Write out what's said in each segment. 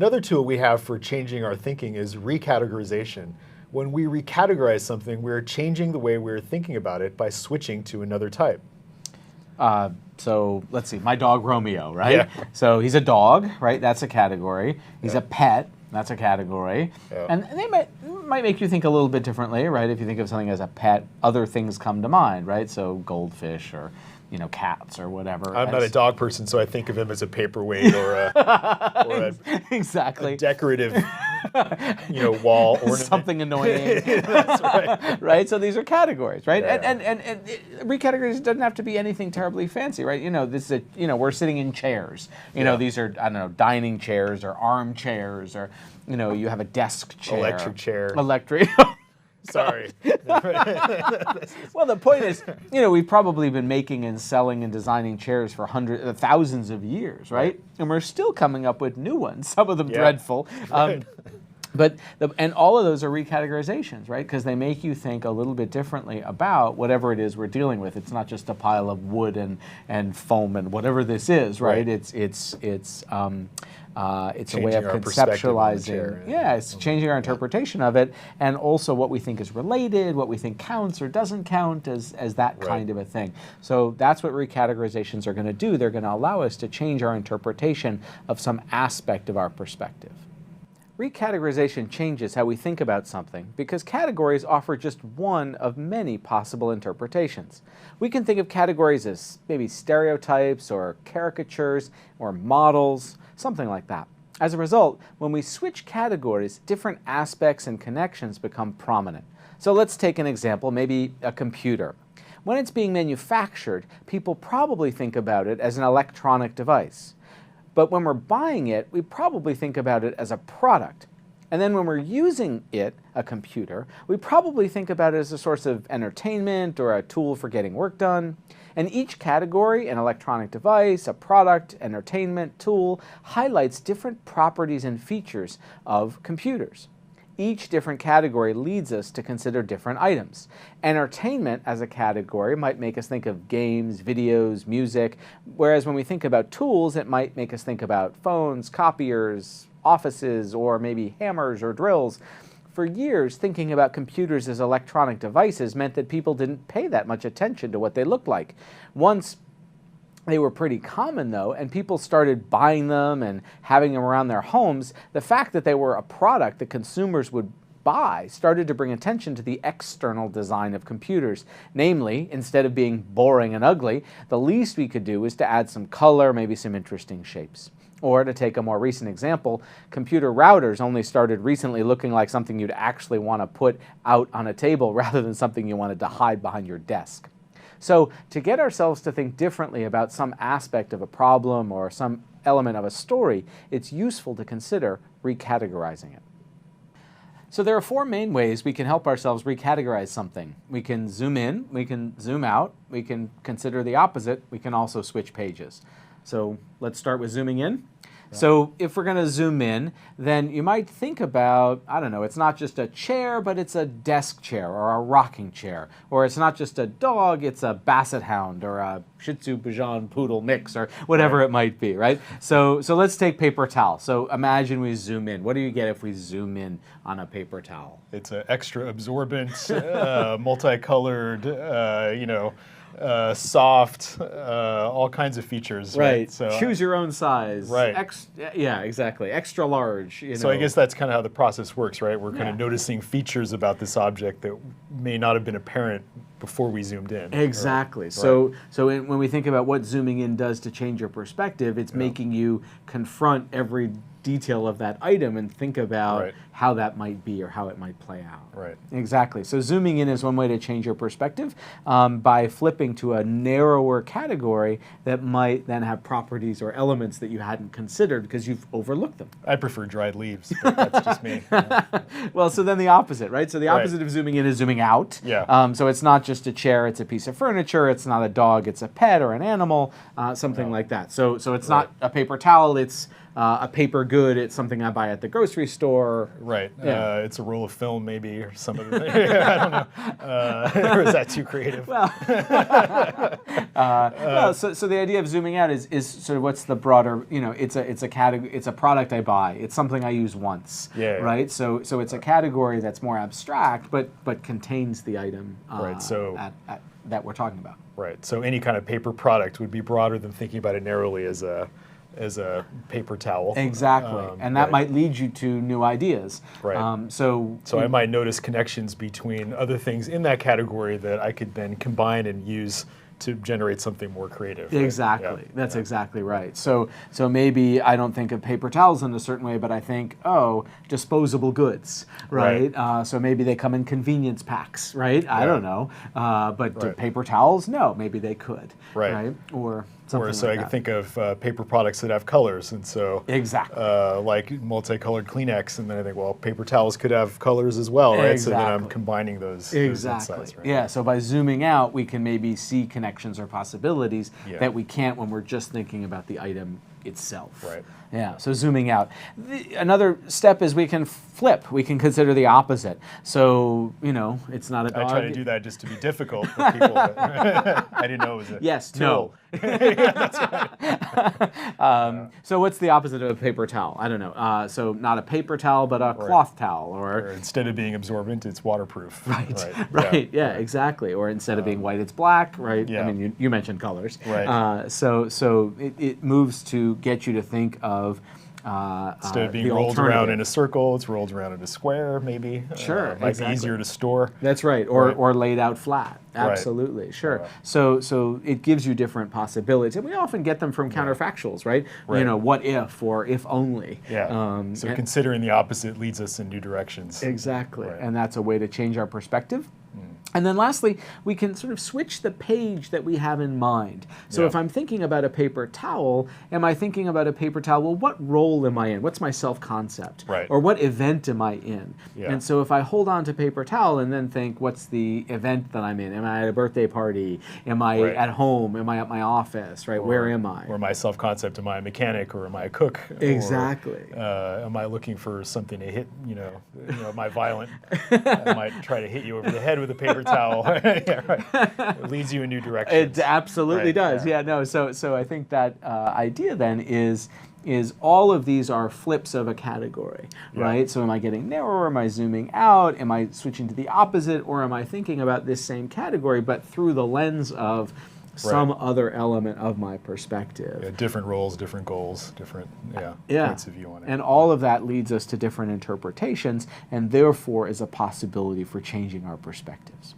Another tool we have for changing our thinking is recategorization. When we recategorize something, we're changing the way we're thinking about it by switching to another type. So let's see, my dog Romeo, right? Yeah. So he's a dog, right? That's a category. He's a pet. That's a category. Yeah. And they might make you think a little bit differently, right? If you think of something as a pet, other things come to mind, right? So goldfish or, you know, cats or whatever. I'm not a dog person, so I think of him as a paperweight or a exactly. a decorative, you know, wall ornament. Something annoying. That's right. Right? So these are categories, right? Yeah. And recategorization doesn't have to be anything terribly fancy, right? You know, this is we're sitting in chairs. You know, these are, I don't know, dining chairs or armchairs, or, you know, you have a desk chair. Electric chair. Electric. Sorry. Well, the point is, you know, we've probably been making and selling and designing chairs for thousands of years, right? And we're still coming up with new ones, some of them dreadful. Right. And all of those are recategorizations, right? Because they make you think a little bit differently about whatever it is we're dealing with. It's not just a pile of wood and foam and whatever this is, right? It's a way of conceptualizing. Yeah, it's changing our interpretation of it, and also what we think is related, what we think counts or doesn't count as that kind of a thing. So that's what recategorizations are going to do. They're going to allow us to change our interpretation of some aspect of our perspective. Recategorization changes how we think about something because categories offer just one of many possible interpretations. We can think of categories as maybe stereotypes or caricatures or models, something like that. As a result, when we switch categories, different aspects and connections become prominent. So let's take an example, maybe a computer. When it's being manufactured, people probably think about it as an electronic device. But when we're buying it, we probably think about it as a product. And then when we're using it, a computer, we probably think about it as a source of entertainment or a tool for getting work done. And each category, an electronic device, a product, entertainment, tool, highlights different properties and features of computers. Each different category leads us to consider different items. Entertainment as a category might make us think of games, videos, music, whereas when we think about tools, it might make us think about phones, copiers, offices, or maybe hammers or drills. For years, thinking about computers as electronic devices meant that people didn't pay that much attention to what they looked like. Once they were pretty common, though, and people started buying them and having them around their homes, the fact that they were a product that consumers would buy started to bring attention to the external design of computers. Namely, instead of being boring and ugly, the least we could do was to add some color, maybe some interesting shapes. Or to take a more recent example, computer routers only started recently looking like something you'd actually want to put out on a table rather than something you wanted to hide behind your desk. So to get ourselves to think differently about some aspect of a problem or some element of a story, it's useful to consider recategorizing it. So there are four main ways we can help ourselves recategorize something. We can zoom in, we can zoom out, we can consider the opposite, we can also switch pages. So let's start with zooming in. So if we're going to zoom in, then you might think about, I don't know, it's not just a chair, but it's a desk chair or a rocking chair. Or it's not just a dog, it's a basset hound or a Shih Tzu Bichon Poodle mix or whatever it might be, right? So let's take paper towel. So imagine we zoom in. What do you get if we zoom in on a paper towel? It's an extra absorbent, multicolored, soft, all kinds of features. Right. So choose your own size. Right. Yeah, exactly. Extra large. So I guess that's kind of how the process works, right? We're kind of noticing features about this object that may not have been apparent before we zoomed in. Exactly. Right. So when we think about what zooming in does to change your perspective, it's making you confront every detail of that item and think about how that might be or how it might play out. Right. Exactly. So zooming in is one way to change your perspective by flipping to a narrower category that might then have properties or elements that you hadn't considered because you've overlooked them. I prefer dried leaves, but that's just me. Well, so then the opposite, right? So the opposite of zooming in is zooming out. Yeah. So it's not just a chair, it's a piece of furniture, it's not a dog, it's a pet or an animal, something like that. So it's not a paper towel, it's a paper good, it's something I buy at the grocery store. Right. Yeah. It's a roll of film, maybe, or some other thing. I don't know. Or is that too creative? Well, so the idea of zooming out is sort of what's the broader, it's a category, it's a product I buy, it's something I use once, right? So it's a category that's more abstract, but contains the item right. So that we're talking about. Right. So any kind of paper product would be broader than thinking about it narrowly as a paper towel. Exactly. And that might lead you to new ideas. Right. So I might notice connections between other things in that category that I could then combine and use to generate something more creative. Right? Exactly. That's exactly right. So maybe I don't think of paper towels in a certain way, but I think, disposable goods, right? So maybe they come in convenience packs, right? I don't know. But do paper towels? No, maybe they could, right? Or something so like I that. can think of paper products that have colors, and so exactly like multicolored Kleenex, and then I think, well, paper towels could have colors as well, right? So then I'm combining those insights, right? Yeah. So by zooming out, we can maybe see connections or possibilities that we can't when we're just thinking about the item itself. Right. Yeah, so zooming out. Another step is we can flip. We can consider the opposite. So, it's not a dog. I try to do that just to be difficult for people. But I didn't know it was a tool. No. That's right. So what's the opposite of a paper towel? I don't know. So not a paper towel, but a cloth towel. Or instead of being absorbent, it's waterproof. Right. Yeah, exactly. Or instead of being white, it's black, right? Yeah. I mean, you mentioned colors. Right. So it moves to get you to think of instead of being rolled around in a circle, it's rolled around in a square, maybe. Sure, might be easier to store. That's right, or laid out flat. Absolutely, sure. Right. So it gives you different possibilities, and we often get them from counterfactuals, right? What if or if only. Yeah. So considering the opposite leads us in new directions. Exactly, and that's a way to change our perspective. And then lastly, we can sort of switch the page that we have in mind. So if I'm thinking about a paper towel, am I thinking about a paper towel? Well, what role am I in? What's my self-concept? Right. Or what event am I in? Yeah. And so if I hold on to paper towel and then think, what's the event that I'm in? Am I at a birthday party? Am I at home? Am I at my office? Right? Where am I? Or my self-concept, am I a mechanic or am I a cook? Exactly. Or, am I looking for something to hit, am I violent? I might try to hit you over the head with a paper towel. It leads you in new directions. It absolutely does. So I think that idea then is all of these are flips of a category, right? So am I getting narrower? Am I zooming out? Am I switching to the opposite? Or am I thinking about this same category but through the lens of some other element of my perspective? Different roles, different goals, different points of view on it. And all of that leads us to different interpretations and therefore is a possibility for changing our perspectives.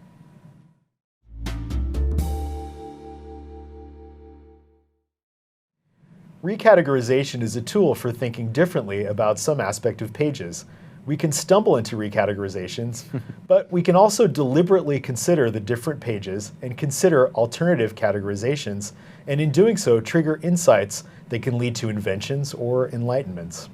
Re-categorization is a tool for thinking differently about some aspect of pages. We can stumble into re-categorizations, but we can also deliberately consider the different pages and consider alternative categorizations, and in doing so, trigger insights that can lead to inventions or enlightenments.